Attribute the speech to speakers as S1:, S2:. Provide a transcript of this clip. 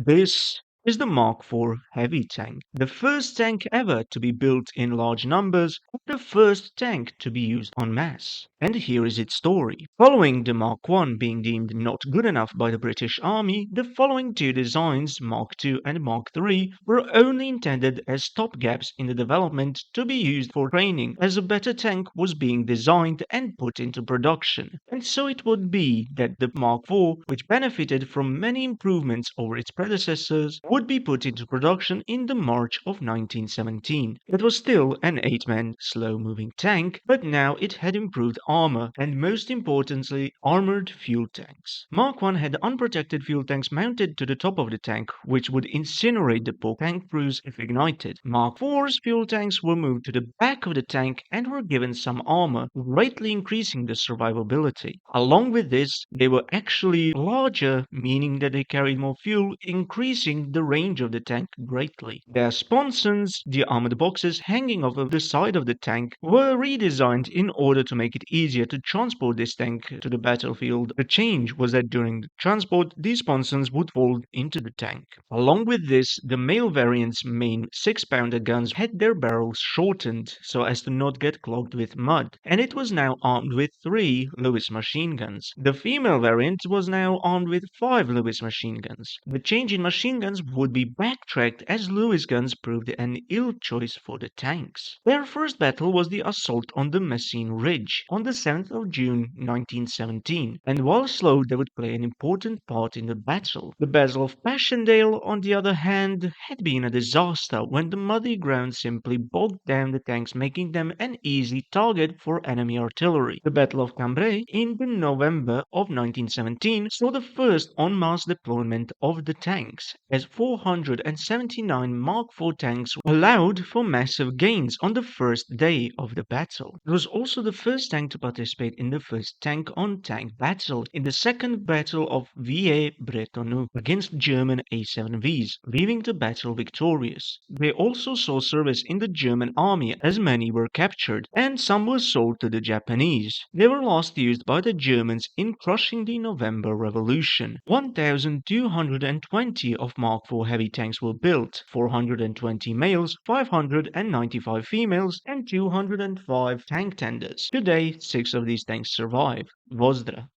S1: This is the Mark IV heavy tank, the first tank ever to be built in large numbers, and the first tank to be used en masse. And here is its story. Following the Mark I being deemed not good enough by the British Army, the following two designs, Mark II and Mark III, were only intended as stopgaps in the development to be used for training, as a better tank was being designed and put into production. And so it would be that the Mark IV, which benefited from many improvements over its predecessors, would be put into production in the March of 1917. It was still an 8-man, slow-moving tank, but now it had improved armor, and most importantly, armored fuel tanks. Mark I had unprotected fuel tanks mounted to the top of the tank, which would incinerate the poor tank crews if ignited. Mark IV's fuel tanks were moved to the back of the tank and were given some armor, greatly increasing the survivability. Along with this, they were actually larger, meaning that they carried more fuel, increasing the range of the tank greatly. Their sponsons, the armored boxes hanging off of the side of the tank, were redesigned in order to make it easier to transport this tank to the battlefield. The change was that during the transport, these sponsons would fold into the tank. Along with this, the male variant's main 6-pounder guns had their barrels shortened so as to not get clogged with mud, and it was now armed with 3 Lewis machine guns. The female variant was now armed with 5 Lewis machine guns. The change in machine guns would be backtracked as Lewis guns proved an ill choice for the tanks. Their first battle was the assault on the Messines Ridge on the 7th of June 1917, and while slow they would play an important part in the battle. The Battle of Passchendaele, on the other hand, had been a disaster when the muddy ground simply bogged down the tanks, making them an easy target for enemy artillery. The Battle of Cambrai in the November of 1917 saw the first en masse deployment of the tanks, as 479 Mark IV tanks allowed for massive gains on the first day of the battle. It was also the first tank to participate in the first tank-on-tank battle in the Second Battle of Villers-Bretonneux against German A7Vs, leaving the battle victorious. They also saw service in the German army, as many were captured, and some were sold to the Japanese. They were last used by the Germans in crushing the November Revolution. 1,220 of Mark IV heavy tanks were built, 420 males, 595 females, and 205 tank tenders. Today, 6 of these tanks survive. Vozdra.